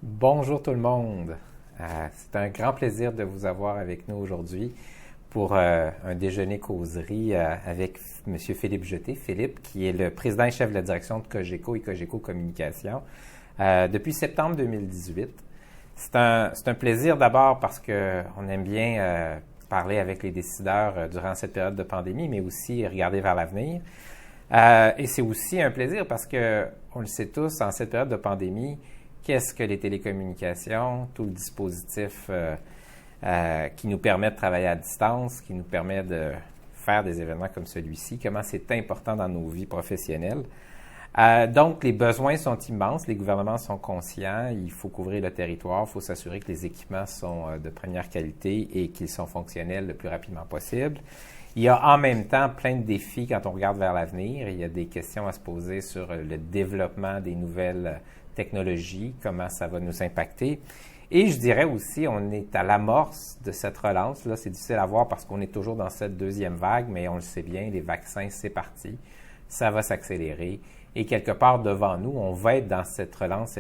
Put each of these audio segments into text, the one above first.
Bonjour tout le monde. C'est un grand plaisir de vous avoir avec nous aujourd'hui pour un déjeuner causerie avec M. Philippe Jeté. Philippe, qui est le président et chef de la direction de Cogeco et Cogeco Communication depuis septembre 2018. C'est un plaisir d'abord parce qu'on aime bien parler avec les décideurs durant cette période de pandémie, mais aussi regarder vers l'avenir. Et c'est aussi un plaisir parce que, on le sait tous, en cette période de pandémie, qu'est-ce que les télécommunications, tout le dispositif qui nous permet de travailler à distance, qui nous permet de faire des événements comme celui-ci, comment c'est important dans nos vies professionnelles. Donc, les besoins sont immenses, les gouvernements sont conscients, il faut couvrir le territoire, il faut s'assurer que les équipements sont de première qualité et qu'ils sont fonctionnels le plus rapidement possible. Il y a en même temps plein de défis quand on regarde vers l'avenir. Il y a des questions à se poser sur le développement des nouvelles technologies, comment ça va nous impacter. Et je dirais aussi, on est à l'amorce de cette relance. Là, c'est difficile à voir parce qu'on est toujours dans cette deuxième vague, mais on le sait bien, les vaccins, c'est parti. Ça va s'accélérer. Et quelque part devant nous, on va être dans cette relance,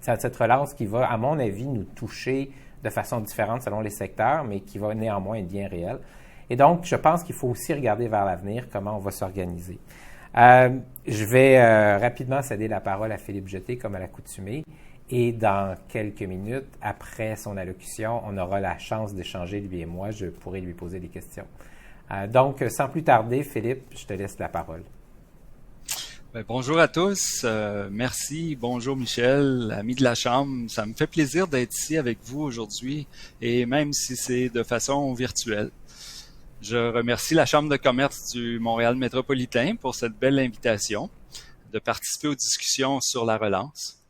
cette relance qui va, à mon avis, nous toucher de façon différente selon les secteurs, mais qui va néanmoins être bien réelle. Et donc, je pense qu'il faut aussi regarder vers l'avenir, comment on va s'organiser. Je vais rapidement céder la parole à Philippe Jeté, comme à l'accoutumée. Et dans quelques minutes, après son allocution, on aura la chance d'échanger, lui et moi. Je pourrai lui poser des questions. Donc, sans plus tarder, Philippe, je te laisse la parole. Bonjour à tous. Merci. Bonjour Michel, ami de la Chambre. Ça me fait plaisir d'être ici avec vous aujourd'hui, et même si c'est de façon virtuelle. Je remercie la Chambre de commerce du Montréal métropolitain pour cette belle invitation de participer aux discussions sur la relance.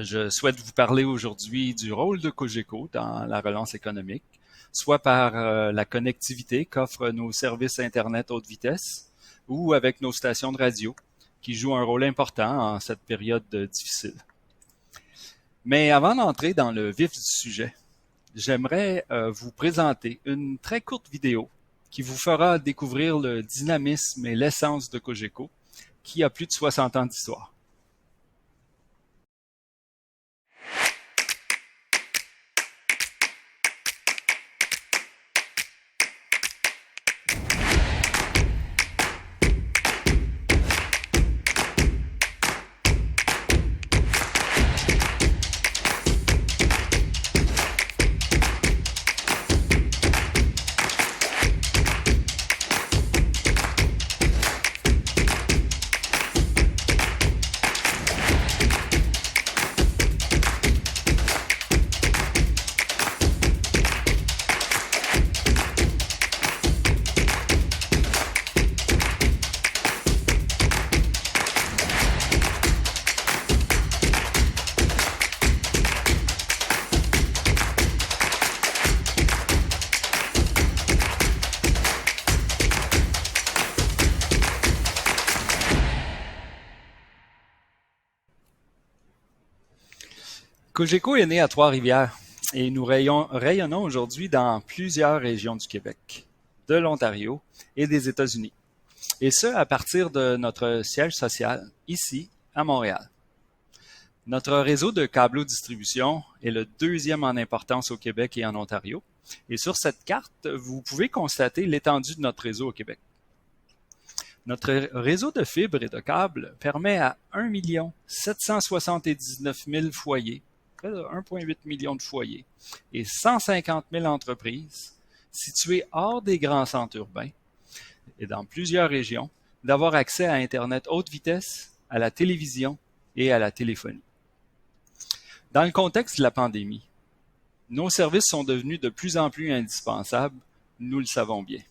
Je souhaite vous parler aujourd'hui du rôle de Cogeco dans la relance économique, soit par la connectivité qu'offrent nos services Internet haute vitesse ou avec nos stations de radio qui jouent un rôle important en cette période difficile. Mais avant d'entrer dans le vif du sujet, j'aimerais vous présenter une très courte vidéo qui vous fera découvrir le dynamisme et l'essence de Cogeco, qui a plus de 60 ans d'histoire. Cogeco est né à Trois-Rivières et nous rayonnons aujourd'hui dans plusieurs régions du Québec, de l'Ontario et des États-Unis. Et ce, à partir de notre siège social, ici, à Montréal. Notre réseau de câbleau-distribution est le deuxième en importance au Québec et en Ontario. Et sur cette carte, vous pouvez constater l'étendue de notre réseau au Québec. Notre réseau de fibres et de câbles permet à 1 779 000 foyers, près de 1,8 million de foyers, et 150 000 entreprises situées hors des grands centres urbains et dans plusieurs régions d'avoir accès à Internet haute vitesse, à la télévision et à la téléphonie. Dans le contexte de la pandémie, nos services sont devenus de plus en plus indispensables, nous le savons bien.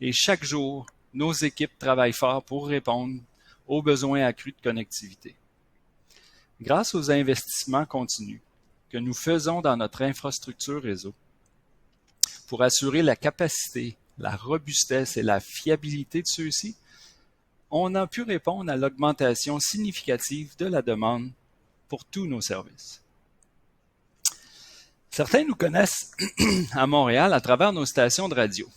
Et chaque jour, nos équipes travaillent fort pour répondre aux besoins accrus de connectivité. Grâce aux investissements continus que nous faisons dans notre infrastructure réseau, pour assurer la capacité, la robustesse et la fiabilité de ceux-ci, on a pu répondre à l'augmentation significative de la demande pour tous nos services. Certains nous connaissent à Montréal à travers nos stations de radio.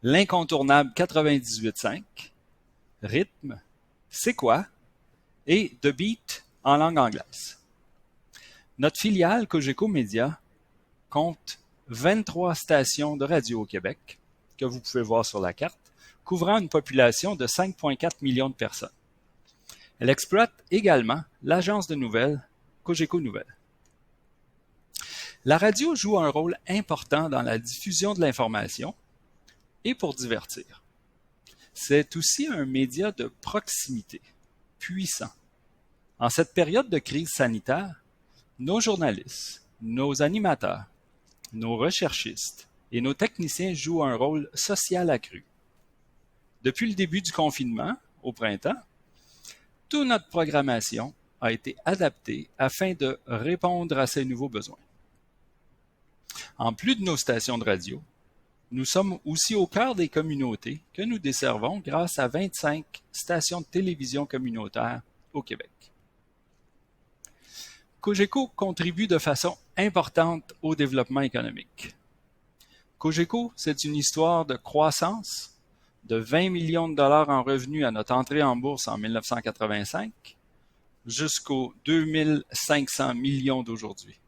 L'incontournable 98.5, Rythme, C'est quoi? Et The Beat en langue anglaise. Notre filiale Cogeco Média compte 23 stations de radio au Québec, que vous pouvez voir sur la carte, couvrant une population de 5,4 millions de personnes. Elle exploite également l'agence de nouvelles Cogeco Nouvelles. La radio joue un rôle important dans la diffusion de l'information et pour divertir. C'est aussi un média de proximité, puissant. En cette période de crise sanitaire, nos journalistes, nos animateurs, nos recherchistes et nos techniciens jouent un rôle social accru. Depuis le début du confinement, au printemps, toute notre programmation a été adaptée afin de répondre à ces nouveaux besoins. En plus de nos stations de radio, nous sommes aussi au cœur des communautés que nous desservons grâce à 25 stations de télévision communautaires au Québec. Cogeco contribue de façon importante au développement économique. Cogeco, c'est une histoire de croissance de 20 millions de dollars en revenus à notre entrée en bourse en 1985 jusqu'aux 2500 millions d'aujourd'hui.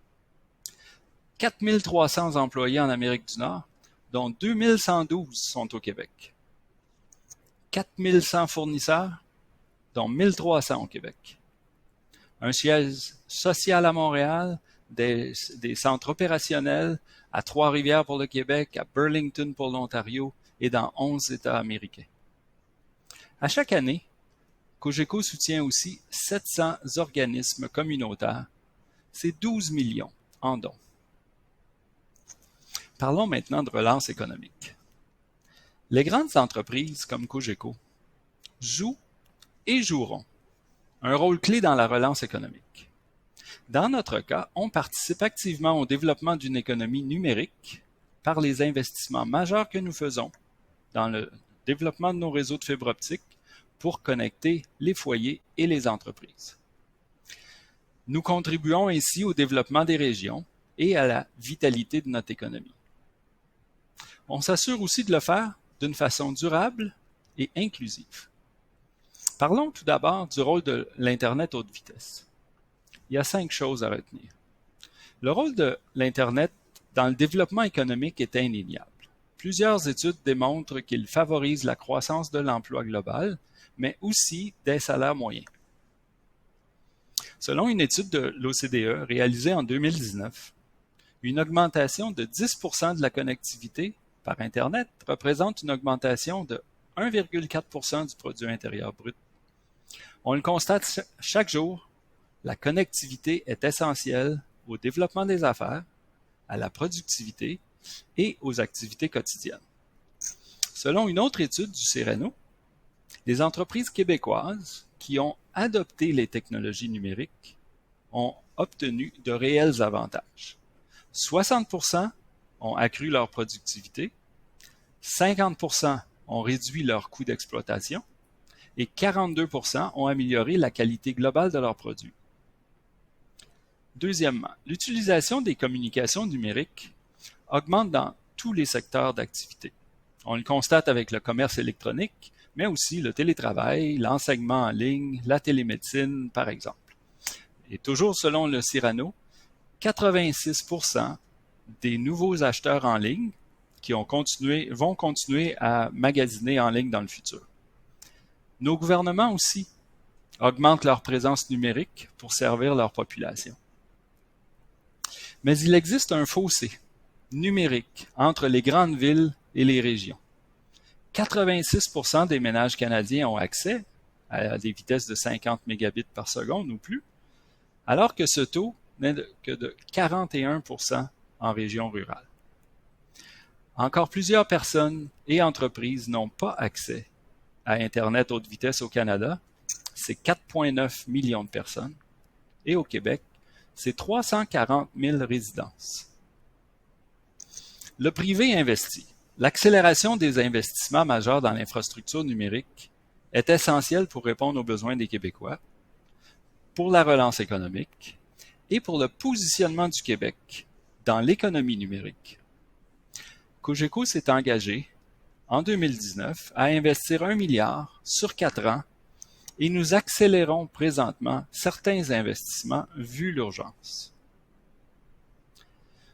4300 employés en Amérique du Nord, dont 2112 sont au Québec. 4100 fournisseurs, dont 1300 au Québec. Un siège social à Montréal, des centres opérationnels à Trois-Rivières pour le Québec, à Burlington pour l'Ontario et dans 11 États américains. À chaque année, Cogeco soutient aussi 700 organismes communautaires. C'est 12 millions en dons. Parlons maintenant de relance économique. Les grandes entreprises comme Cogeco jouent et joueront un rôle clé dans la relance économique. Dans notre cas, on participe activement au développement d'une économie numérique par les investissements majeurs que nous faisons dans le développement de nos réseaux de fibre optique pour connecter les foyers et les entreprises. Nous contribuons ainsi au développement des régions et à la vitalité de notre économie. On s'assure aussi de le faire d'une façon durable et inclusive. Parlons tout d'abord du rôle de l'Internet haute vitesse. Il y a 5 choses à retenir. Le rôle de l'Internet dans le développement économique est indéniable. Plusieurs études démontrent qu'il favorise la croissance de l'emploi global, mais aussi des salaires moyens. Selon une étude de l'OCDE réalisée en 2019, une augmentation de 10% de la connectivité par Internet représente une augmentation de 1,4% du produit intérieur brut. On le constate chaque jour, la connectivité est essentielle au développement des affaires, à la productivité et aux activités quotidiennes. Selon une autre étude du Cyrano, les entreprises québécoises qui ont adopté les technologies numériques ont obtenu de réels avantages. 60% ont accru leur productivité, 50% ont réduit leurs coûts d'exploitation et 42% ont amélioré la qualité globale de leurs produits. Deuxièmement, l'utilisation des communications numériques augmente dans tous les secteurs d'activité. On le constate avec le commerce électronique, mais aussi le télétravail, l'enseignement en ligne, la télémédecine, par exemple. Et toujours selon le Cyrano, 86% des nouveaux acheteurs en ligne vont continuer à magasiner en ligne dans le futur. Nos gouvernements aussi augmentent leur présence numérique pour servir leur population. Mais il existe un fossé numérique entre les grandes villes et les régions. 86% des ménages canadiens ont accès à des vitesses de 50 mégabits par seconde ou plus, alors que ce taux n'est que de 41% en région rurale. Encore plusieurs personnes et entreprises n'ont pas accès à Internet haute vitesse au Canada. C'est 4,9 millions de personnes. Et au Québec, c'est 340 000 résidences. Le privé investit. L'accélération des investissements majeurs dans l'infrastructure numérique est essentielle pour répondre aux besoins des Québécois, pour la relance économique et pour le positionnement du Québec dans l'économie numérique. Cogeco s'est engagé en 2019 à investir 1 milliard sur 4 ans et nous accélérons présentement certains investissements vu l'urgence.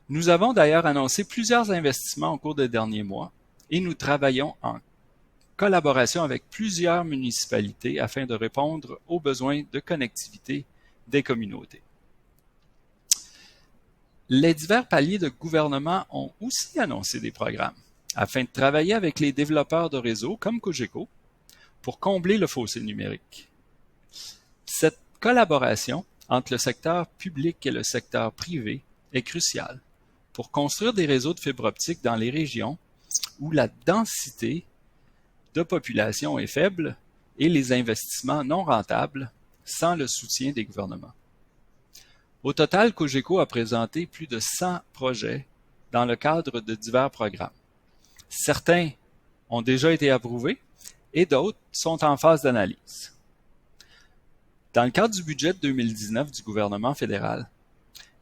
Nous avons d'ailleurs annoncé plusieurs investissements au cours des derniers mois et nous travaillons en collaboration avec plusieurs municipalités afin de répondre aux besoins de connectivité des communautés. Les divers paliers de gouvernement ont aussi annoncé des programmes afin de travailler avec les développeurs de réseaux comme Cogeco pour combler le fossé numérique. Cette collaboration entre le secteur public et le secteur privé est cruciale pour construire des réseaux de fibre optique dans les régions où la densité de population est faible et les investissements non rentables sans le soutien des gouvernements. Au total, Cogeco a présenté plus de 100 projets dans le cadre de divers programmes. Certains ont déjà été approuvés et d'autres sont en phase d'analyse. Dans le cadre du budget 2019 du gouvernement fédéral,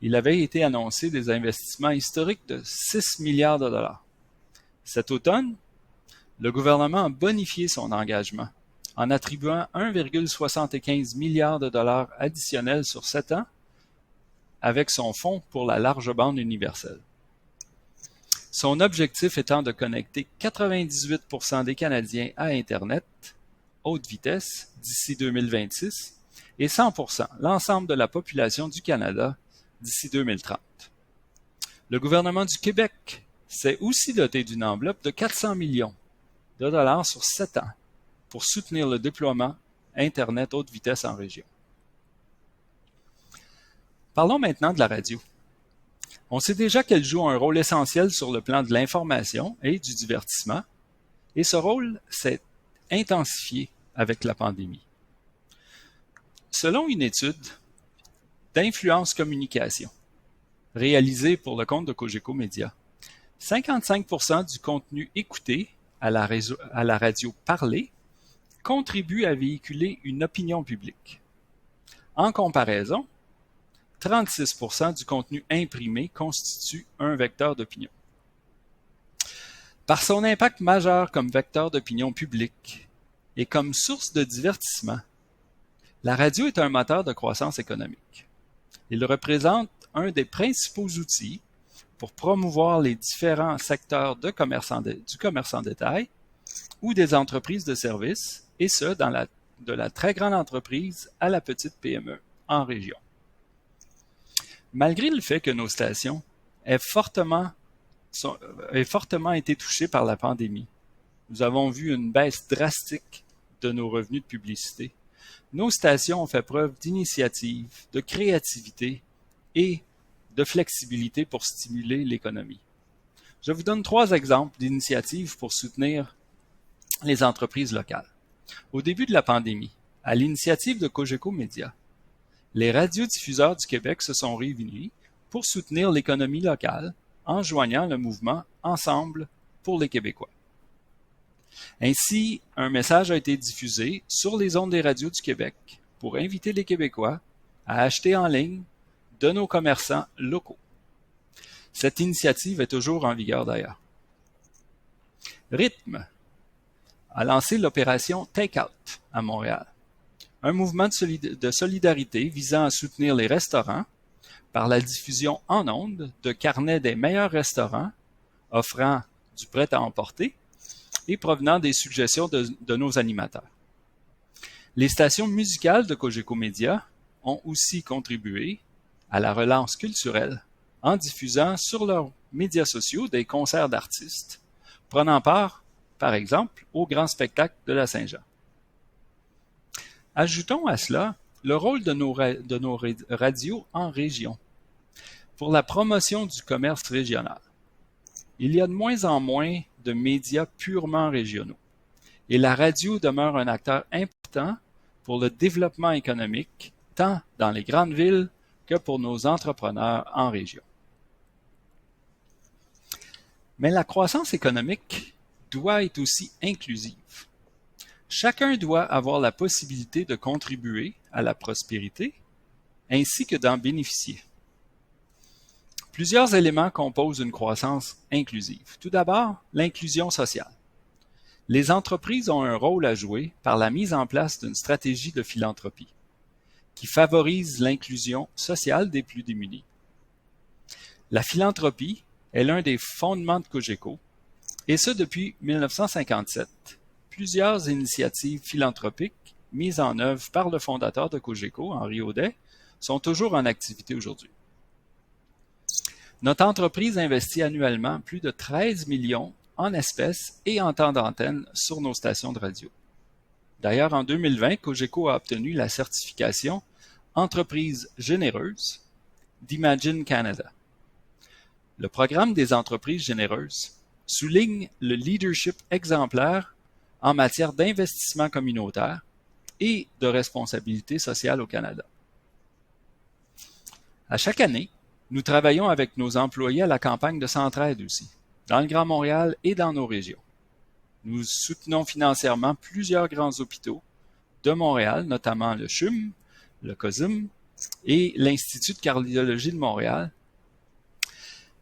il avait été annoncé des investissements historiques de 6 milliards de dollars. Cet automne, le gouvernement a bonifié son engagement en attribuant 1,75 milliard de dollars additionnels sur 7 ans avec son fonds pour la large bande universelle. Son objectif étant de connecter 98% des Canadiens à Internet haute vitesse d'ici 2026 et 100% l'ensemble de la population du Canada d'ici 2030. Le gouvernement du Québec s'est aussi doté d'une enveloppe de 400 millions de dollars sur 7 ans pour soutenir le déploiement Internet haute vitesse en région. Parlons maintenant de la radio. On sait déjà qu'elle joue un rôle essentiel sur le plan de l'information et du divertissement, et ce rôle s'est intensifié avec la pandémie. Selon une étude d'Influence Communication, réalisée pour le compte de Cogeco Média, 55% du contenu écouté à la radio parlée contribue à véhiculer une opinion publique. En comparaison, 36% du contenu imprimé constitue un vecteur d'opinion. Par son impact majeur comme vecteur d'opinion publique et comme source de divertissement, la radio est un moteur de croissance économique. Il représente un des principaux outils pour promouvoir les différents secteurs du commerce en détail ou des entreprises de services, et ce, de la très grande entreprise à la petite PME en région. Malgré le fait que nos stations aient fortement été touchées par la pandémie, nous avons vu une baisse drastique de nos revenus de publicité. Nos stations ont fait preuve d'initiative, de créativité et de flexibilité pour stimuler l'économie. Je vous donne 3 exemples d'initiatives pour soutenir les entreprises locales. Au début de la pandémie, à l'initiative de Cogeco Média, les radiodiffuseurs du Québec se sont réunis pour soutenir l'économie locale en joignant le mouvement Ensemble pour les Québécois. Ainsi, un message a été diffusé sur les ondes des radios du Québec pour inviter les Québécois à acheter en ligne de nos commerçants locaux. Cette initiative est toujours en vigueur d'ailleurs. Rythme a lancé l'opération Take-Out à Montréal, un mouvement de solidarité visant à soutenir les restaurants par la diffusion en ondes de carnets des meilleurs restaurants offrant du prêt à emporter et provenant des suggestions de nos animateurs. Les stations musicales de Cogeco Média ont aussi contribué à la relance culturelle en diffusant sur leurs médias sociaux des concerts d'artistes prenant part, par exemple, au grand spectacle de la Saint-Jean. Ajoutons à cela le rôle de nos radios en région pour la promotion du commerce régional. Il y a de moins en moins de médias purement régionaux et la radio demeure un acteur important pour le développement économique tant dans les grandes villes que pour nos entrepreneurs en région. Mais la croissance économique doit être aussi inclusive. Chacun doit avoir la possibilité de contribuer à la prospérité ainsi que d'en bénéficier. Plusieurs éléments composent une croissance inclusive. Tout d'abord, l'inclusion sociale. Les entreprises ont un rôle à jouer par la mise en place d'une stratégie de philanthropie qui favorise l'inclusion sociale des plus démunis. La philanthropie est l'un des fondements de Cogeco, et ce depuis 1957. Plusieurs initiatives philanthropiques mises en œuvre par le fondateur de Cogeco, Henri Audet, sont toujours en activité aujourd'hui. Notre entreprise investit annuellement plus de 13 millions en espèces et en temps d'antenne sur nos stations de radio. D'ailleurs, en 2020, Cogeco a obtenu la certification Entreprise généreuse d'Imagine Canada. Le programme des entreprises généreuses souligne le leadership exemplaire en matière d'investissement communautaire et de responsabilité sociale au Canada. À chaque année, nous travaillons avec nos employés à la campagne de Centraide aussi, dans le Grand Montréal et dans nos régions. Nous soutenons financièrement plusieurs grands hôpitaux de Montréal, notamment le CHUM, le COSUM et l'Institut de cardiologie de Montréal.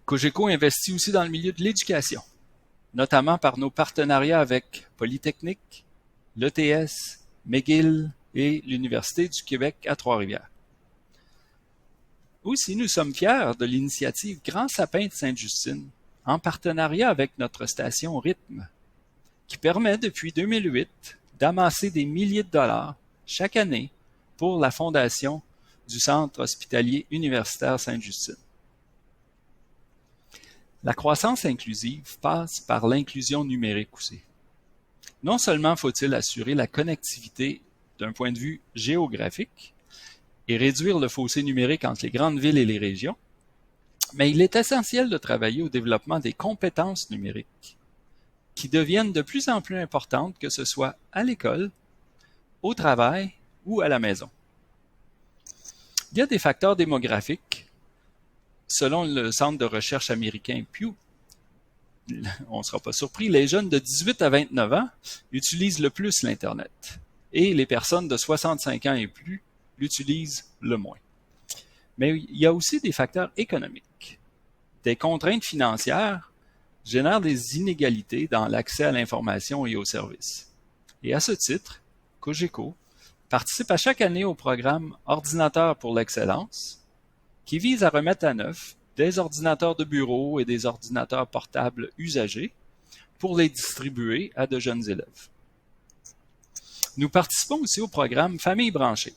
Cogeco investit aussi dans le milieu de l'éducation, notamment par nos partenariats avec Polytechnique, l'ETS, McGill et l'Université du Québec à Trois-Rivières. Aussi, nous sommes fiers de l'initiative Grand Sapin de Sainte-Justine, en partenariat avec notre station Rythme, qui permet depuis 2008 d'amasser des milliers de dollars chaque année pour la fondation du Centre hospitalier universitaire Sainte-Justine. La croissance inclusive passe par l'inclusion numérique aussi. Non seulement faut-il assurer la connectivité d'un point de vue géographique et réduire le fossé numérique entre les grandes villes et les régions, mais il est essentiel de travailler au développement des compétences numériques qui deviennent de plus en plus importantes, que ce soit à l'école, au travail ou à la maison. Il y a des facteurs démographiques. Selon le centre de recherche américain Pew, on ne sera pas surpris, les jeunes de 18 à 29 ans utilisent le plus l'Internet et les personnes de 65 ans et plus l'utilisent le moins. Mais il y a aussi des facteurs économiques. Des contraintes financières génèrent des inégalités dans l'accès à l'information et aux services. Et à ce titre, Cogeco participe à chaque année au programme Ordinateurs pour l'excellence, qui vise à remettre à neuf des ordinateurs de bureau et des ordinateurs portables usagés pour les distribuer à de jeunes élèves. Nous participons aussi au programme Famille branchée,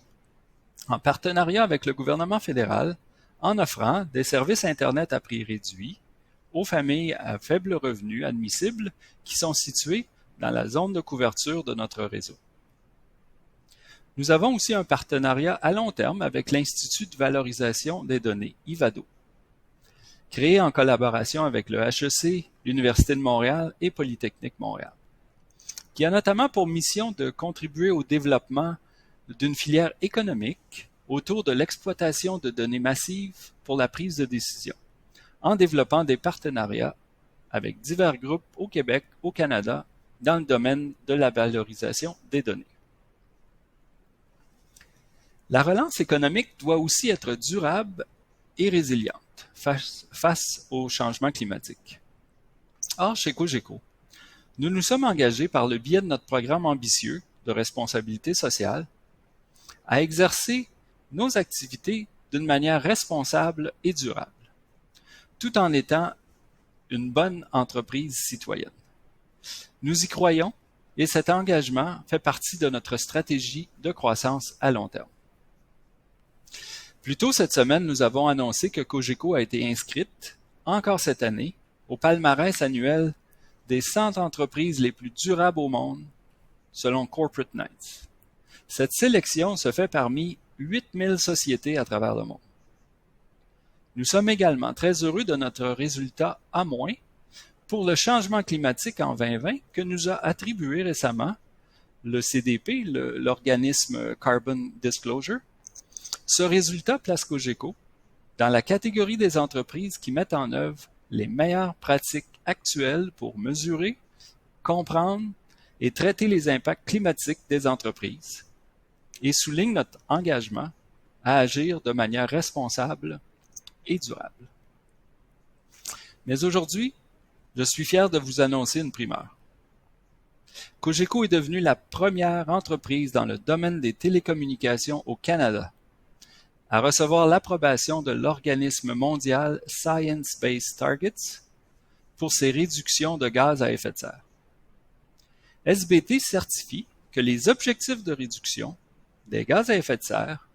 en partenariat avec le gouvernement fédéral, en offrant des services Internet à prix réduit aux familles à faible revenu admissibles qui sont situées dans la zone de couverture de notre réseau. Nous avons aussi un partenariat à long terme avec l'Institut de valorisation des données, IVADO, créé en collaboration avec le HEC, l'Université de Montréal et Polytechnique Montréal, qui a notamment pour mission de contribuer au développement d'une filière économique autour de l'exploitation de données massives pour la prise de décision, en développant des partenariats avec divers groupes au Québec, au Canada, dans le domaine de la valorisation des données. La relance économique doit aussi être durable et résiliente face au changement climatique. Or, chez Cogeco, nous nous sommes engagés par le biais de notre programme ambitieux de responsabilité sociale à exercer nos activités d'une manière responsable et durable, tout en étant une bonne entreprise citoyenne. Nous y croyons et cet engagement fait partie de notre stratégie de croissance à long terme. Plus tôt cette semaine, nous avons annoncé que Cogeco a été inscrite, encore cette année, au palmarès annuel des 100 entreprises les plus durables au monde, selon Corporate Knights. Cette sélection se fait parmi 8000 sociétés à travers le monde. Nous sommes également très heureux de notre résultat A- pour le changement climatique en 2020 que nous a attribué récemment le CDP, l'organisme Carbon Disclosure. Ce résultat place Cogeco dans la catégorie des entreprises qui mettent en œuvre les meilleures pratiques actuelles pour mesurer, comprendre et traiter les impacts climatiques des entreprises et souligne notre engagement à agir de manière responsable et durable. Mais aujourd'hui, je suis fier de vous annoncer une primeur. Cogeco est devenue la première entreprise dans le domaine des télécommunications au Canada à recevoir l'approbation de l'organisme mondial Science Based Targets pour ses réductions de gaz à effet de serre. SBT certifie que les objectifs de réduction des gaz à effet de serre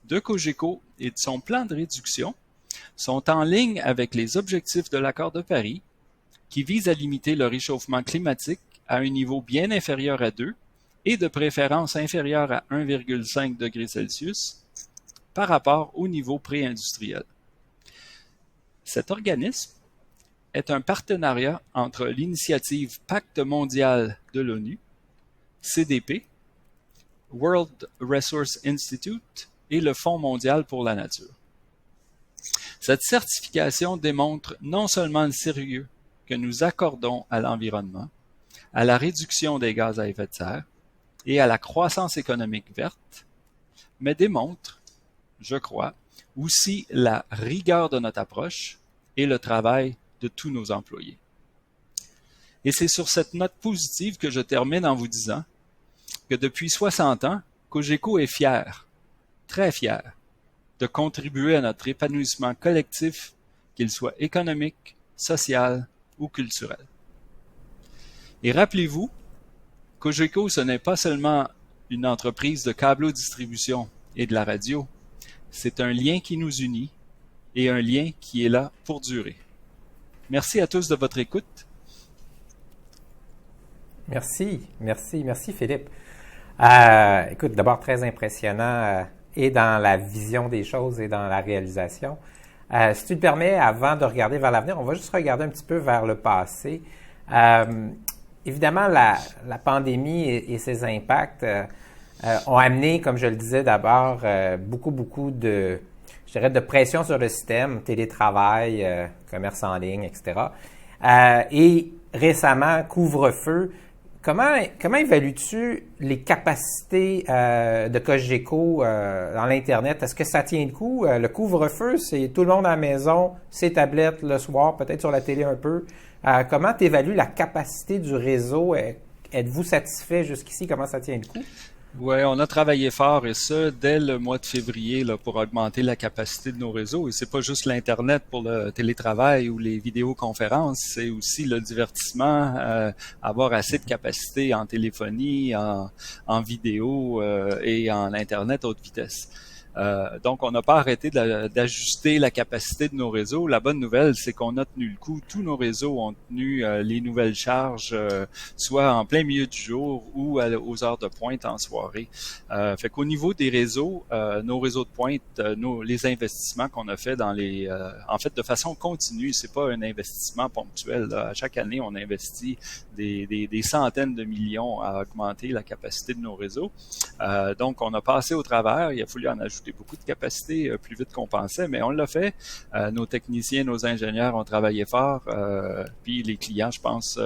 de Cogeco et de son plan de réduction sont en ligne avec les objectifs de l'accord de Paris qui vise à limiter le réchauffement climatique à un niveau bien inférieur à 2 et de préférence inférieur à 1,5 degré Celsius par rapport au niveau pré-industriel. Cet organisme est un partenariat entre l'initiative Pacte mondial de l'ONU, CDP, World Resource Institute et le Fonds mondial pour la nature. Cette certification démontre non seulement le sérieux que nous accordons à l'environnement, à la réduction des gaz à effet de serre et à la croissance économique verte, mais démontre, je crois, aussi la rigueur de notre approche et le travail de tous nos employés. Et c'est sur cette note positive que je termine en vous disant que depuis 60 ans, Cogeco est fier, très fier, de contribuer à notre épanouissement collectif, qu'il soit économique, social ou culturel. Et rappelez-vous, Cogeco, ce n'est pas seulement une entreprise de câbleau-distribution et de la radio, c'est un lien qui nous unit et un lien qui est là pour durer. Merci à tous de votre écoute. Merci Philippe. Écoute, d'abord très impressionnant et dans la vision des choses et dans la réalisation. Si tu te permets, avant de regarder vers l'avenir, on va juste regarder un petit peu vers le passé. Évidemment, la pandémie et ses impacts ont amené, comme je le disais d'abord, beaucoup de pression sur le système, télétravail, commerce en ligne, etc. Et récemment, couvre-feu. Comment évalues-tu les capacités de Cogeco dans l'Internet? Est-ce que ça tient le coup? Le couvre-feu, c'est tout le monde à la maison, ses tablettes le soir, peut-être sur la télé un peu. Comment tu évalues la capacité du réseau? Êtes-vous satisfait jusqu'ici? Comment ça tient le coup? Oui, on a travaillé fort et ça dès le mois de février là, pour augmenter la capacité de nos réseaux. Et c'est pas juste l'Internet pour le télétravail ou les vidéoconférences, c'est aussi le divertissement, avoir assez de capacité en téléphonie, en vidéo et en Internet haute vitesse. Donc, on n'a pas arrêté d'ajuster la capacité de nos réseaux. La bonne nouvelle, c'est qu'on a tenu le coup. Tous nos réseaux ont tenu les nouvelles charges, soit en plein milieu du jour ou aux heures de pointe en soirée. Fait qu'au niveau des réseaux, nos réseaux de pointe, les investissements qu'on a fait en fait, de façon continue, c'est pas un investissement ponctuel. Là. À chaque année, on investit des centaines de millions à augmenter la capacité de nos réseaux. Donc, on a passé au travers. Il a fallu en ajouter beaucoup de capacité plus vite qu'on pensait, mais on l'a fait. Nos techniciens, nos ingénieurs ont travaillé fort, puis les clients, je pense,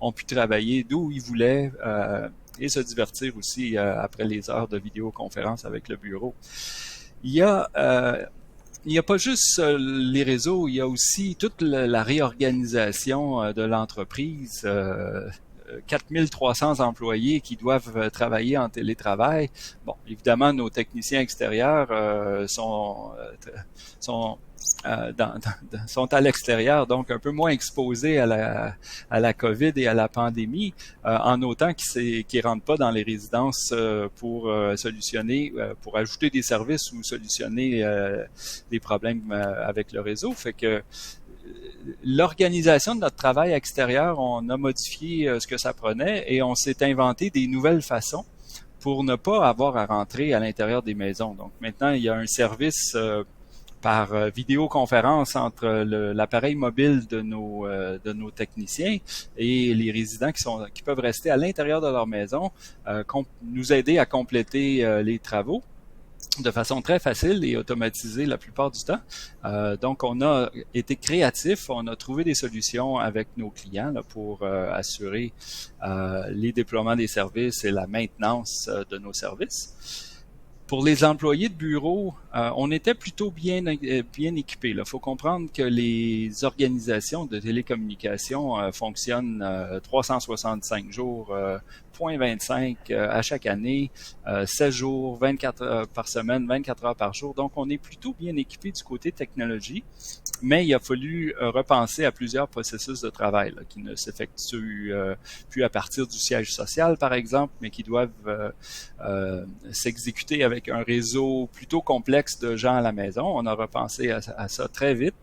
ont pu travailler d'où ils voulaient et se divertir aussi après les heures de vidéoconférence avec le bureau. Il y a pas juste les réseaux, il y a aussi toute la réorganisation de l'entreprise. 4300 employés qui doivent travailler en télétravail. Bon, évidemment, nos techniciens extérieurs sont à l'extérieur, donc un peu moins exposés à la COVID et à la pandémie, en autant qu'ils rentrent pas dans les résidences pour solutionner, pour ajouter des services ou solutionner des problèmes avec le réseau. Fait que l'organisation de notre travail extérieur, on a modifié ce que ça prenait et on s'est inventé des nouvelles façons pour ne pas avoir à rentrer à l'intérieur des maisons. Donc maintenant, il y a un service par vidéoconférence entre l'appareil mobile de nos techniciens et les résidents qui peuvent rester à l'intérieur de leur maison, nous aider à compléter les travaux de façon très facile et automatisée la plupart du temps. Donc, on a été créatif, on a trouvé des solutions avec nos clients là, pour assurer les déploiements des services et la maintenance de nos services. Pour les employés de bureau, on était plutôt bien équipés. Il faut comprendre que les organisations de télécommunications fonctionnent 365 jours 0,25 à chaque année, 16 jours, 24 heures par semaine, 24 heures par jour. Donc, on est plutôt bien équipé du côté technologie, mais il a fallu repenser à plusieurs processus de travail là, qui ne s'effectuent plus à partir du siège social, par exemple, mais qui doivent s'exécuter avec un réseau plutôt complexe de gens à la maison. On a repensé à ça très vite,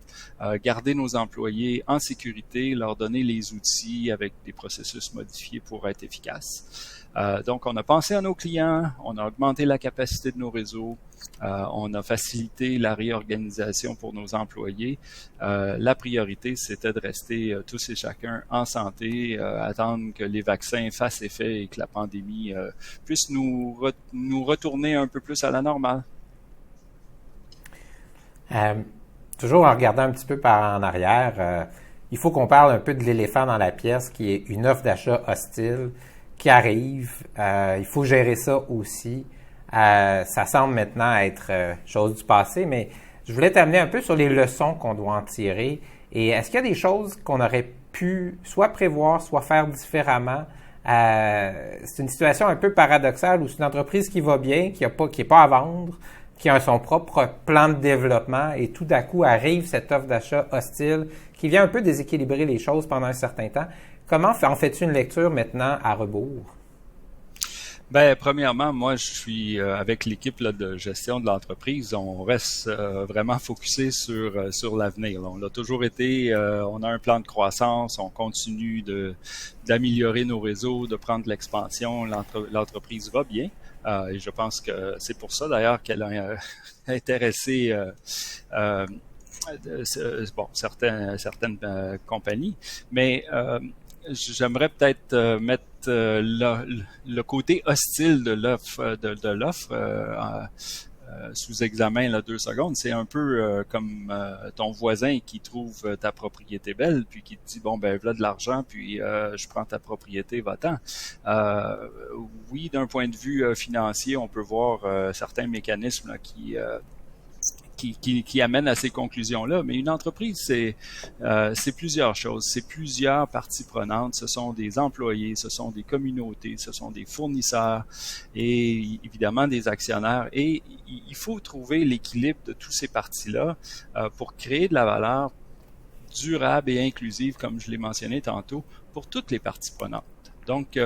garder nos employés en sécurité, leur donner les outils avec des processus modifiés pour être efficaces. Donc, on a pensé à nos clients, on a augmenté la capacité de nos réseaux, on a facilité la réorganisation pour nos employés. La priorité, c'était de rester tous et chacun en santé, attendre que les vaccins fassent effet et que la pandémie puisse nous retourner un peu plus à la normale. Toujours en regardant un petit peu par en arrière, il faut qu'on parle un peu de l'éléphant dans la pièce, qui est une offre d'achat hostile qui arrive. Il faut gérer ça aussi. Ça semble maintenant être chose du passé, mais je voulais t'amener un peu sur les leçons qu'on doit en tirer. Et est-ce qu'il y a des choses qu'on aurait pu soit prévoir, soit faire différemment? C'est une situation un peu paradoxale où c'est une entreprise qui va bien, qui est pas à vendre, qui a son propre plan de développement et tout d'un coup arrive cette offre d'achat hostile qui vient un peu déséquilibrer les choses pendant un certain temps. Comment en fais-tu une lecture maintenant à rebours? Ben, premièrement, moi, je suis avec l'équipe là, de gestion de l'entreprise. On reste vraiment focusé sur l'avenir. On l'a toujours été. On a un plan de croissance. On continue d'améliorer nos réseaux, de prendre de l'expansion. L'entreprise va bien. Et je pense que c'est pour ça d'ailleurs qu'elle a intéressé certaines compagnies. Mais j'aimerais peut-être mettre le côté hostile de l'offre sous examen là 2 secondes. C'est un peu comme ton voisin qui trouve ta propriété belle puis qui te dit bon ben voilà de l'argent puis je prends ta propriété, va-t'en. Oui, d'un point de vue financier, on peut voir certains mécanismes là, qui amène à ces conclusions-là. Mais une entreprise, c'est plusieurs choses. C'est plusieurs parties prenantes. Ce sont des employés, ce sont des communautés, ce sont des fournisseurs et évidemment des actionnaires. Et il faut trouver l'équilibre de tous ces parties-là pour créer de la valeur durable et inclusive, comme je l'ai mentionné tantôt, pour toutes les parties prenantes. Donc,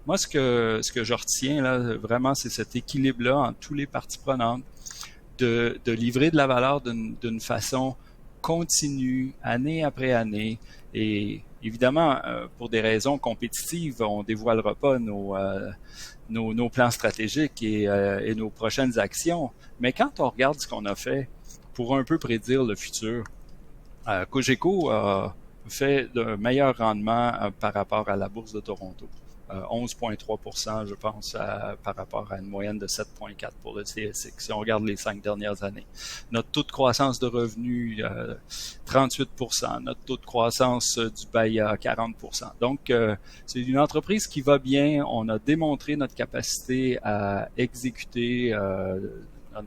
moi, ce que je retiens là, vraiment, c'est cet équilibre-là entre toutes les parties prenantes, de livrer de la valeur d'une façon continue, année après année. Et évidemment, pour des raisons compétitives, on dévoilera pas nos plans stratégiques et nos prochaines actions. Mais quand on regarde ce qu'on a fait pour un peu prédire le futur, Cogeco a fait de meilleurs rendements par rapport à la bourse de Toronto. 11,3%, je pense, par rapport à une moyenne de 7,4% pour le TSX, si on regarde les 5 dernières années. Notre taux de croissance de revenus, 38%. Notre taux de croissance du BAIA, 40%. Donc, c'est une entreprise qui va bien. On a démontré notre capacité à exécuter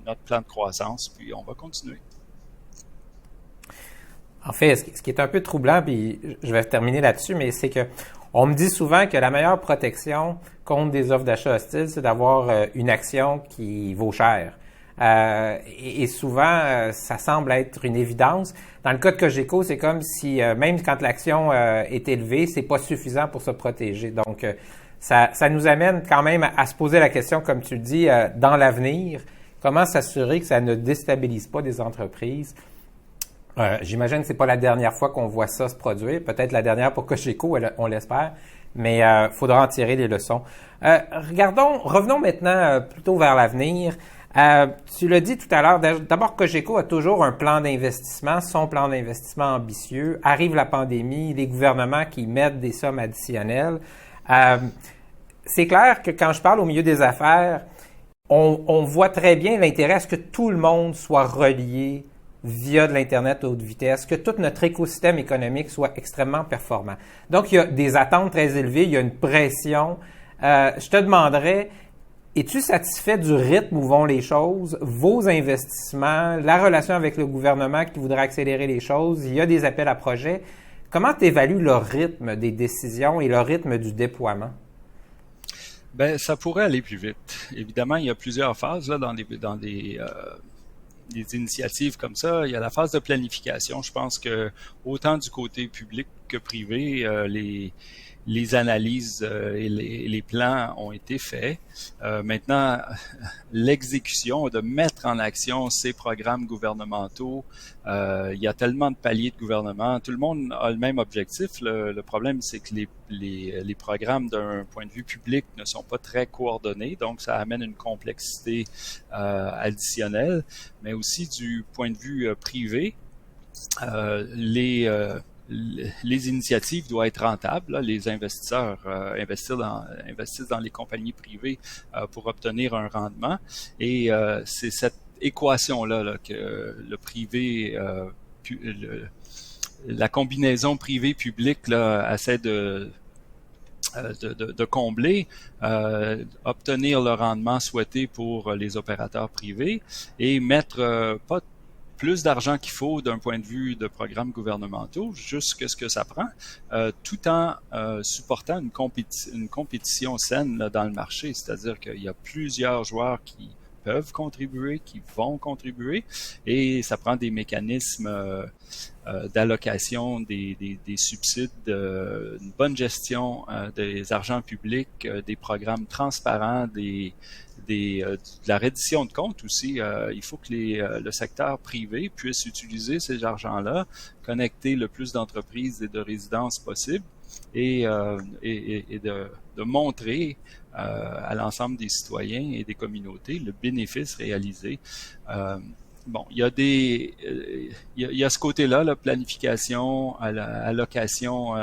notre plan de croissance, puis on va continuer. En fait, ce qui est un peu troublant, puis je vais terminer là-dessus, mais c'est que on me dit souvent que la meilleure protection contre des offres d'achat hostiles, c'est d'avoir une action qui vaut cher. Et souvent, ça semble être une évidence. Dans le cas de Cogeco, c'est comme si, même quand l'action est élevée, c'est pas suffisant pour se protéger. Donc, ça nous amène quand même à se poser la question, comme tu le dis, dans l'avenir, comment s'assurer que ça ne déstabilise pas des entreprises? J'imagine que c'est pas la dernière fois qu'on voit ça se produire. Peut-être la dernière pour Cogeco, on l'espère. Mais faudra en tirer des leçons. Revenons maintenant plutôt vers l'avenir. Tu l'as dit tout à l'heure, d'abord Cogeco a toujours un plan d'investissement, son plan d'investissement ambitieux. Arrive la pandémie, les gouvernements qui mettent des sommes additionnelles. C'est clair que quand je parle au milieu des affaires, on voit très bien l'intérêt à ce que tout le monde soit relié via de l'Internet à haute vitesse, que tout notre écosystème économique soit extrêmement performant. Donc, il y a des attentes très élevées, il y a une pression. Je te demanderais, es-tu satisfait du rythme où vont les choses, vos investissements, la relation avec le gouvernement qui voudrait accélérer les choses, il y a des appels à projets. Comment tu évalues le rythme des décisions et le rythme du déploiement? Ben, ça pourrait aller plus vite. Évidemment, il y a plusieurs phases là, des initiatives comme ça. Il y a la phase de planification. Je pense que autant du côté public que privé, les analyses et les plans ont été faits. Maintenant, l'exécution, de mettre en action ces programmes gouvernementaux, il y a tellement de paliers de gouvernement, tout le monde a le même objectif. Le problème, c'est que les programmes d'un point de vue public ne sont pas très coordonnés, donc ça amène une complexité additionnelle, mais aussi du point de vue privé, les initiatives doivent être rentables. Là. Les investisseurs investissent dans les compagnies privées pour obtenir un rendement. Et c'est cette équation-là là, que le privé, la combinaison privé-public essaie de combler, obtenir le rendement souhaité pour les opérateurs privés et mettre pas plus d'argent qu'il faut d'un point de vue de programmes gouvernementaux, juste ce que ça prend, tout en supportant une compétition saine là, dans le marché. C'est-à-dire qu'il y a plusieurs joueurs qui peuvent contribuer, qui vont contribuer, et ça prend des mécanismes d'allocation des subsides, une bonne gestion des argents publics, des programmes transparents, de la reddition de comptes aussi. Il faut que le secteur privé puisse utiliser ces argents-là, connecter le plus d'entreprises et de résidences possible et de montrer à l'ensemble des citoyens et des communautés le bénéfice réalisé. Bon, il y a ce côté-là, la planification, allocation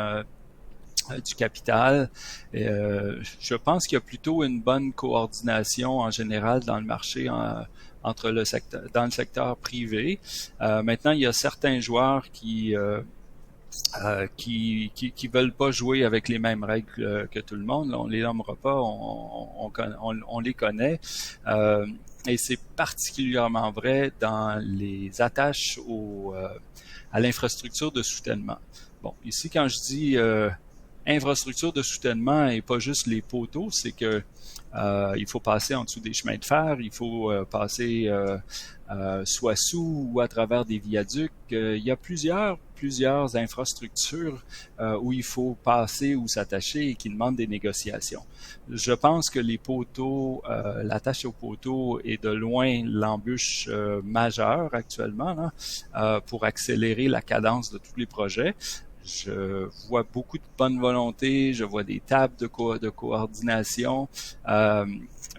du capital. Je pense qu'il y a plutôt une bonne coordination en général dans le marché entre dans le secteur privé. Maintenant, il y a certains joueurs qui veulent pas jouer avec les mêmes règles que tout le monde. On les nommera pas, on les connaît. Et c'est particulièrement vrai dans les attaches à l'infrastructure de soutènement. Bon, ici, quand je dis infrastructure de soutènement et pas juste les poteaux, c'est que il faut passer en dessous des chemins de fer, il faut passer soit sous ou à travers des viaducs. Il y a plusieurs infrastructures où il faut passer ou s'attacher et qui demandent des négociations. Je pense que les poteaux, l'attache aux poteaux est de loin l'embûche majeure actuellement là, pour accélérer la cadence de tous les projets. Je vois beaucoup de bonne volonté, je vois des tables de coordination,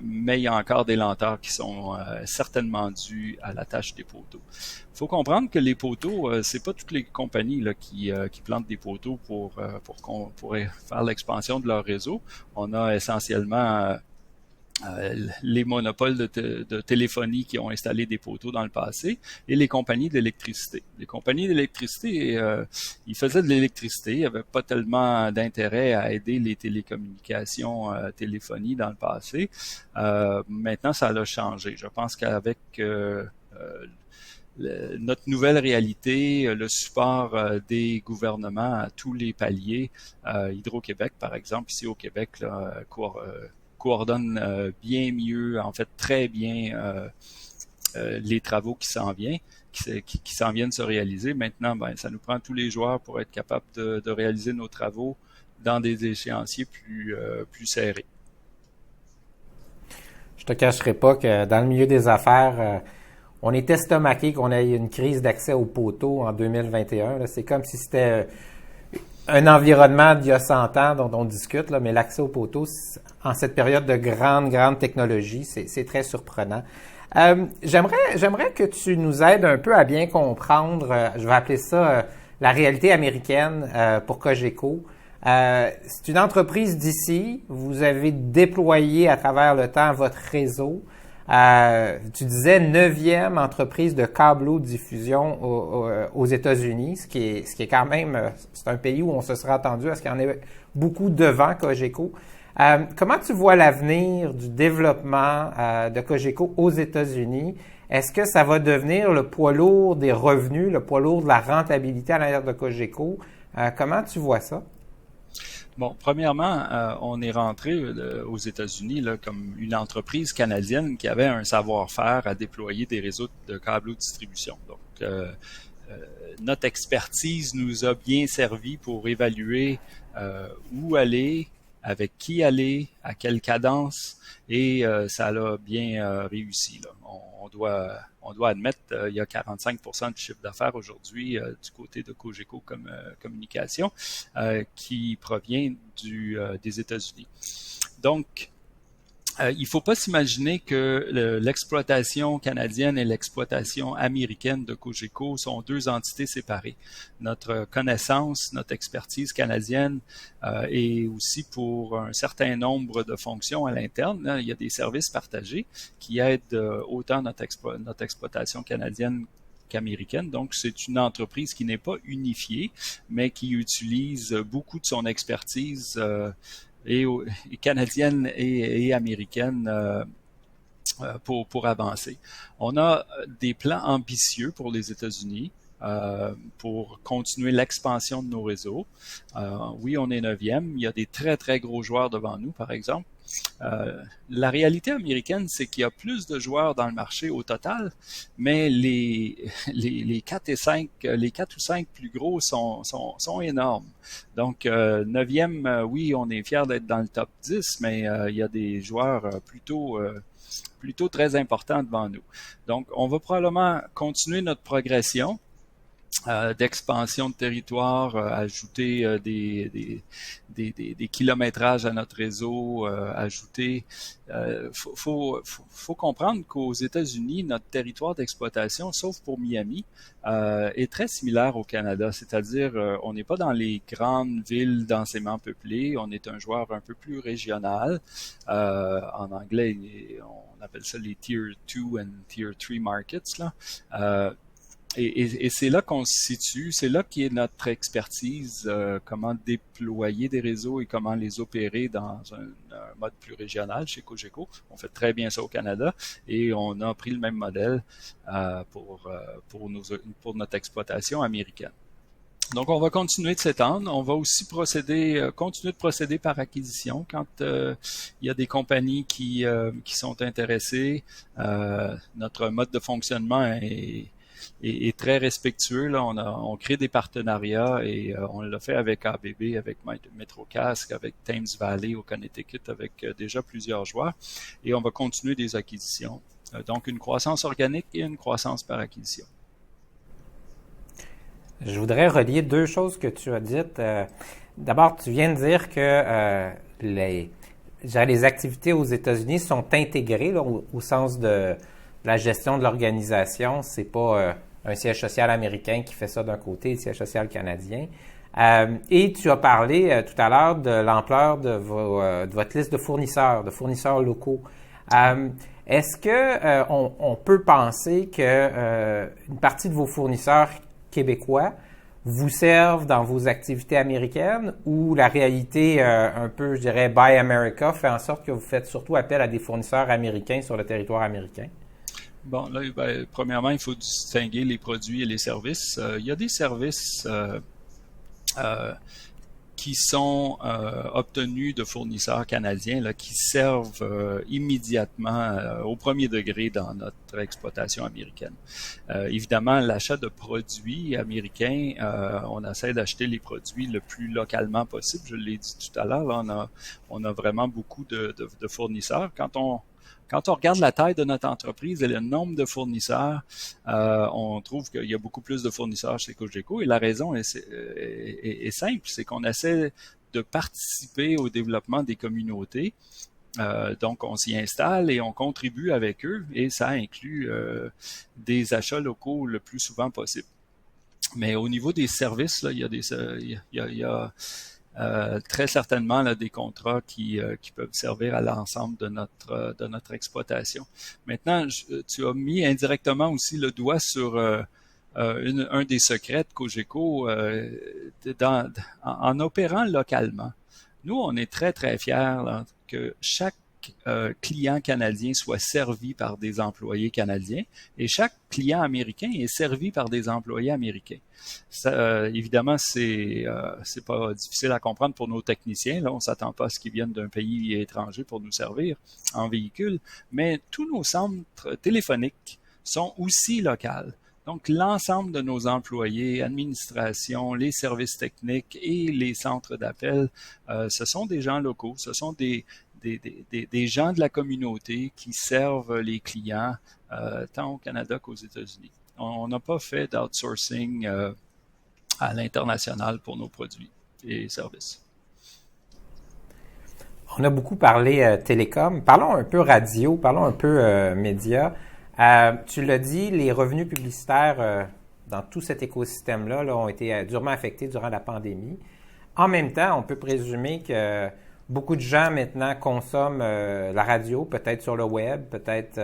mais il y a encore des lenteurs qui sont certainement dues à la tâche des poteaux. Il faut comprendre que les poteaux, c'est pas toutes les compagnies là, qui plantent des poteaux pour qu'on pourrait faire l'expansion de leur réseau. On a essentiellement les monopoles de téléphonie qui ont installé des poteaux dans le passé et les compagnies d'électricité. Les compagnies d'électricité, ils faisaient de l'électricité, ils n'avaient pas tellement d'intérêt à aider les télécommunications, téléphonie dans le passé. Maintenant, ça a changé. Je pense qu'avec notre nouvelle réalité, le support des gouvernements à tous les paliers, Hydro-Québec, par exemple, ici au Québec, là, coordonne bien mieux, en fait très bien les travaux qui s'en viennent se réaliser. Maintenant, ben, ça nous prend tous les joueurs pour être capables de réaliser nos travaux dans des échéanciers plus serrés. Je te cacherai pas que dans le milieu des affaires, on est estomaqué qu'on ait une crise d'accès aux poteaux en 2021. Là. C'est comme si c'était un environnement d'il y a 100 ans dont on discute, là, mais l'accès aux poteaux, en cette période de grande technologie, c'est très surprenant. J'aimerais que tu nous aides un peu à bien comprendre, je vais appeler ça la réalité américaine pour Cogeco. C'est une entreprise d'ici, vous avez déployé à travers le temps votre réseau. Tu disais 9e entreprise de câblo-diffusion aux États-Unis, ce qui est quand même, c'est un pays où on se serait attendu à ce qu'il y en ait beaucoup devant Cogeco. Comment tu vois l'avenir du développement de Cogeco aux États-Unis? Est-ce que ça va devenir le poids lourd des revenus, le poids lourd de la rentabilité à l'intérieur de Cogeco? Comment tu vois ça? Bon, premièrement, on est rentré aux États-Unis là, comme une entreprise canadienne qui avait un savoir-faire à déployer des réseaux de câbles de distribution. Donc, notre expertise nous a bien servi pour évaluer où aller, avec qui aller, à quelle cadence, et ça l'a bien réussi. Là. On doit admettre il y a 45% du chiffre d'affaires aujourd'hui du côté de Cogeco comme communication qui provient des États-Unis. Donc, il ne faut pas s'imaginer que l'exploitation canadienne et l'exploitation américaine de Cogeco sont deux entités séparées. Notre connaissance, notre expertise canadienne est aussi pour un certain nombre de fonctions à l'interne. Hein, il y a des services partagés qui aident autant notre exploitation canadienne qu'américaine. Donc, c'est une entreprise qui n'est pas unifiée, mais qui utilise beaucoup de son expertise et canadienne et américaine pour avancer. On a des plans ambitieux pour les États-Unis pour continuer l'expansion de nos réseaux. Oui, on est 9e. Il y a des très, très gros joueurs devant nous, par exemple. La réalité américaine, c'est qu'il y a plus de joueurs dans le marché au total, mais les 4 ou 5 plus gros sont énormes. Donc, 9e, oui, on est fiers d'être dans le top 10, mais il y a des joueurs plutôt très importants devant nous. Donc, on va probablement continuer notre progression d'expansion de territoire, ajouter des kilométrages à notre réseau, ajouter. Faut comprendre qu'aux États-Unis, notre territoire d'exploitation, sauf pour Miami, est très similaire au Canada. C'est-à-dire, on n'est pas dans les grandes villes densément peuplées. On est un joueur un peu plus régional. En anglais, on appelle ça les Tier 2 and Tier 3 markets là. Et c'est là qu'on se situe, c'est là qui est notre expertise, comment déployer des réseaux et comment les opérer dans un mode plus régional chez Cogeco. On fait très bien ça au Canada et on a pris le même modèle pour notre exploitation américaine. Donc, on va continuer de s'étendre. On va aussi continuer de procéder par acquisition quand il y a des compagnies qui sont intéressées. Notre mode de fonctionnement est très respectueux. Là, on crée des partenariats et on l'a fait avec ABB, avec MetroCast, avec Thames Valley au Connecticut, avec déjà plusieurs joueurs. Et on va continuer des acquisitions. Donc, une croissance organique et une croissance par acquisition. Je voudrais relier deux choses que tu as dites. D'abord, tu viens de dire que les activités aux États-Unis sont intégrées là, au sens de la gestion de l'organisation. C'est pas un siège social américain qui fait ça d'un côté et le siège social canadien. Et tu as parlé tout à l'heure de l'ampleur de votre liste de fournisseurs locaux. Est-ce que on peut penser que une partie de vos fournisseurs québécois vous servent dans vos activités américaines ou la réalité un peu, je dirais, Buy America fait en sorte que vous faites surtout appel à des fournisseurs américains sur le territoire américain? Bon, là, premièrement, il faut distinguer les produits et les services. Il y a des services qui sont obtenus de fournisseurs canadiens là, qui servent immédiatement au premier degré dans notre exploitation américaine. Évidemment, l'achat de produits américains, on essaie d'acheter les produits le plus localement possible. Je l'ai dit tout à l'heure, là, on a vraiment beaucoup de fournisseurs. Quand on regarde la taille de notre entreprise et le nombre de fournisseurs, on trouve qu'il y a beaucoup plus de fournisseurs chez Cogeco et la raison est simple, c'est qu'on essaie de participer au développement des communautés. Donc, on s'y installe et on contribue avec eux et ça inclut des achats locaux le plus souvent possible. Mais au niveau des services, là, il y a très certainement là, des contrats qui peuvent servir à l'ensemble de notre exploitation. Maintenant, tu as mis indirectement aussi le doigt sur un des secrets de Cogeco en opérant localement. Nous, on est très, très fiers là, que chaque chaque client canadien soit servi par des employés canadiens et chaque client américain est servi par des employés américains. Ça, évidemment, c'est pas difficile à comprendre pour nos techniciens. Là, on s'attend pas à ce qu'ils viennent d'un pays étranger pour nous servir en véhicule, mais tous nos centres téléphoniques sont aussi locaux. Donc, l'ensemble de nos employés, administration, les services techniques et les centres d'appel, ce sont des gens locaux, ce sont des gens de la communauté qui servent les clients tant au Canada qu'aux États-Unis. On n'a pas fait d'outsourcing à l'international pour nos produits et services. On a beaucoup parlé télécom. Parlons un peu radio, parlons un peu médias. Tu l'as dit, les revenus publicitaires dans tout cet écosystème-là ont été durement affectés durant la pandémie. En même temps, on peut présumer que beaucoup de gens maintenant consomment la radio, peut-être sur le web, peut-être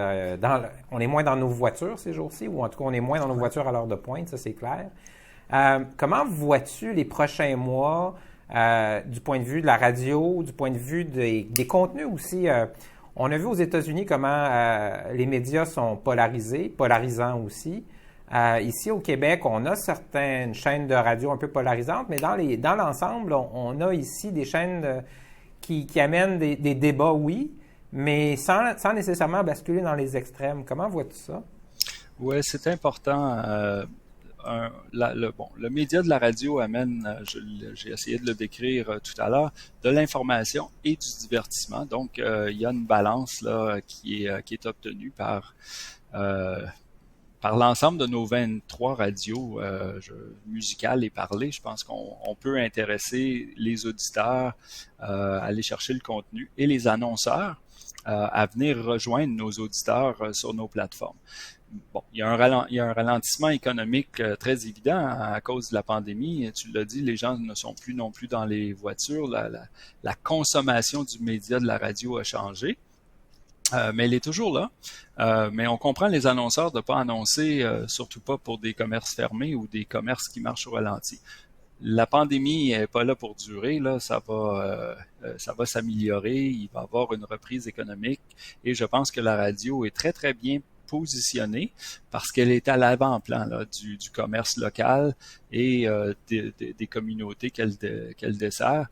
on est moins dans nos voitures ces jours-ci, ou en tout cas on est moins dans nos voitures à l'heure de pointe, ça c'est clair. Comment vois-tu les prochains mois du point de vue de la radio, du point de vue des contenus aussi? On a vu aux États-Unis comment les médias sont polarisants aussi. Ici au Québec, on a certaines chaînes de radio un peu polarisantes, mais dans l'ensemble, on a ici des chaînes qui amènent des débats, oui, mais sans nécessairement basculer dans les extrêmes. Comment vois-tu ça? Oui, c'est important. Le média de la radio amène, j'ai essayé de le décrire tout à l'heure, de l'information et du divertissement. Donc, il y a une balance là qui est obtenue par l'ensemble de nos 23 radios musicales et parlées. Je pense qu'on peut intéresser les auditeurs à aller chercher le contenu et les annonceurs à venir rejoindre nos auditeurs sur nos plateformes. Bon, il y a un ralentissement économique très évident à cause de la pandémie. Tu l'as dit, les gens ne sont plus non plus dans les voitures. La consommation du média de la radio a changé. Mais elle est toujours là. Mais on comprend les annonceurs de ne pas annoncer, surtout pas pour des commerces fermés ou des commerces qui marchent au ralenti. La pandémie n'est pas là pour durer, là, ça va s'améliorer, il va y avoir une reprise économique et je pense que la radio est très, très bien positionnée parce qu'elle est à l'avant-plan là, du commerce local et des communautés qu'elle dessert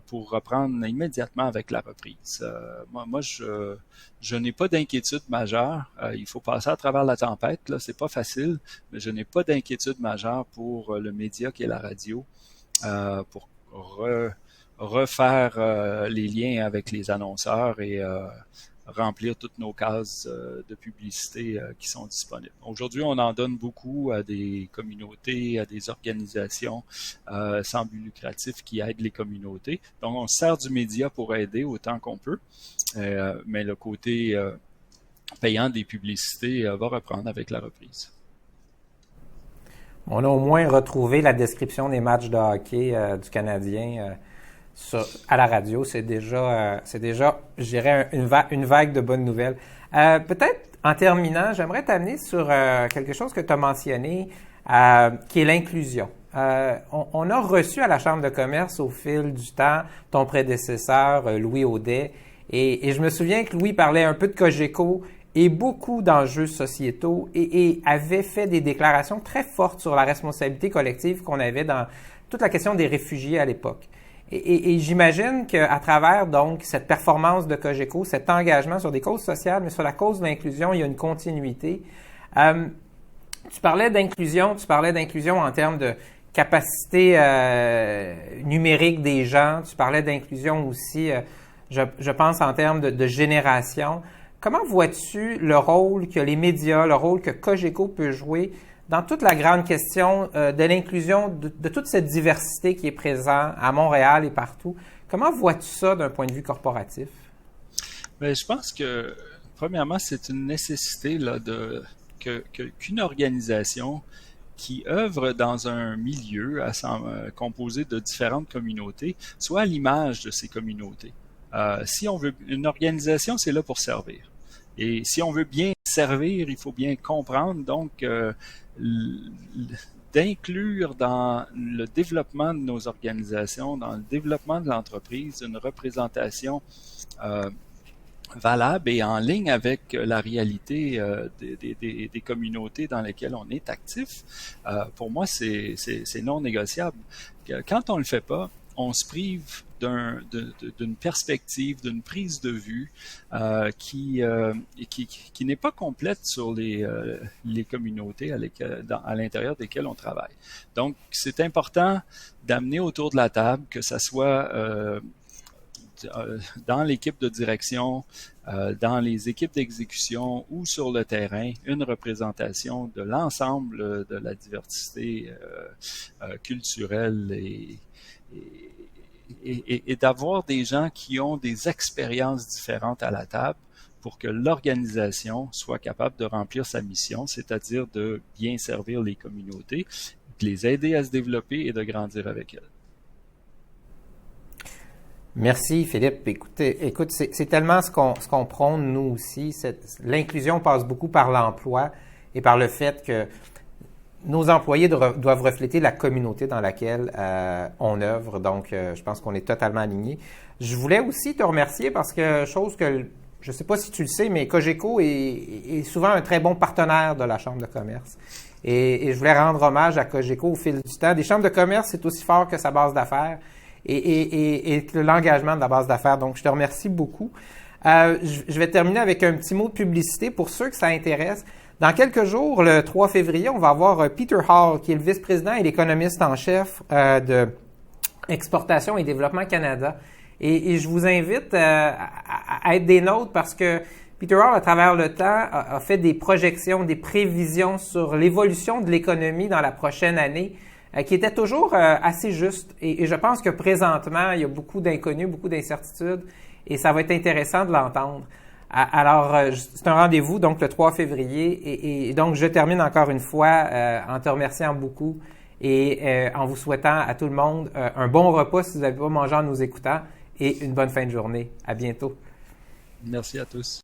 pour reprendre immédiatement avec la reprise. Moi, je n'ai pas d'inquiétude majeure. Il faut passer à travers la tempête, là, c'est pas facile, mais je n'ai pas d'inquiétude majeure pour le média qui est la radio, pour refaire les liens avec les annonceurs et remplir toutes nos cases de publicité qui sont disponibles. Aujourd'hui, on en donne beaucoup à des communautés, à des organisations sans but lucratif qui aident les communautés. Donc, on se sert du média pour aider autant qu'on peut, mais le côté payant des publicités va reprendre avec la reprise. On a au moins retrouvé la description des matchs de hockey du Canadien à la radio. C'est déjà, je dirais, une vague de bonnes nouvelles. Peut-être, en terminant, j'aimerais t'amener sur quelque chose que tu as mentionné, qui est l'inclusion. On a reçu à la Chambre de commerce au fil du temps ton prédécesseur, Louis Audet, et je me souviens que Louis parlait un peu de Cogeco et beaucoup d'enjeux sociétaux et avait fait des déclarations très fortes sur la responsabilité collective qu'on avait dans toute la question des réfugiés à l'époque. Et j'imagine qu'à travers donc cette performance de Cogeco, cet engagement sur des causes sociales, mais sur la cause de l'inclusion, il y a une continuité. Tu parlais d'inclusion en termes de capacité numérique des gens, tu parlais d'inclusion aussi, je pense, en termes de génération. Comment vois-tu le rôle que les médias, le rôle que Cogeco peut jouer dans toute la grande question de l'inclusion, de toute cette diversité qui est présente à Montréal et partout? Comment vois-tu ça d'un point de vue corporatif? Bien, je pense que, premièrement, c'est une nécessité là, qu'une organisation qui œuvre dans un milieu composé de différentes communautés soit à l'image de ces communautés. Si on veut, une organisation, c'est là pour servir. Et si on veut bien servir, il faut bien comprendre, donc, d'inclure dans le développement de nos organisations, dans le développement de l'entreprise, une représentation valable et en ligne avec la réalité des communautés dans lesquelles on est actif, pour moi, c'est non négociable. Quand on le fait pas, on se prive d'une perspective, d'une prise de vue qui n'est pas complète sur les communautés à l'intérieur desquelles on travaille. Donc, c'est important d'amener autour de la table, que ça soit dans l'équipe de direction, dans les équipes d'exécution ou sur le terrain, une représentation de l'ensemble de la diversité culturelle et d'avoir des gens qui ont des expériences différentes à la table pour que l'organisation soit capable de remplir sa mission, c'est-à-dire de bien servir les communautés, de les aider à se développer et de grandir avec elles. Merci, Philippe. Écoute, c'est tellement ce qu'on prône, nous aussi. L'inclusion passe beaucoup par l'emploi et par le fait que nos employés doivent refléter la communauté dans laquelle on œuvre. Donc, je pense qu'on est totalement alignés. Je voulais aussi te remercier parce que, chose que je ne sais pas si tu le sais, mais Cogeco est souvent un très bon partenaire de la Chambre de commerce. Et je voulais rendre hommage à Cogeco au fil du temps. Des chambres de commerce, c'est aussi fort que sa base d'affaires. Et l'engagement de la base d'affaires. Donc, je te remercie beaucoup. Je vais terminer avec un petit mot de publicité pour ceux que ça intéresse. Dans quelques jours, le 3 février, on va avoir Peter Hall, qui est le vice-président et l'économiste en chef de Exportation et Développement Canada. Et je vous invite à être des nôtres parce que Peter Hall, à travers le temps, a fait des projections, des prévisions sur l'évolution de l'économie dans la prochaine année, qui était toujours assez juste. Et je pense que présentement, il y a beaucoup d'inconnus, beaucoup d'incertitudes, et ça va être intéressant de l'entendre. Alors, c'est un rendez-vous, donc le 3 février, et donc je termine encore une fois en te remerciant beaucoup et en vous souhaitant à tout le monde un bon repas si vous n'avez pas mangé en nous écoutant, et une bonne fin de journée. À bientôt. Merci à tous.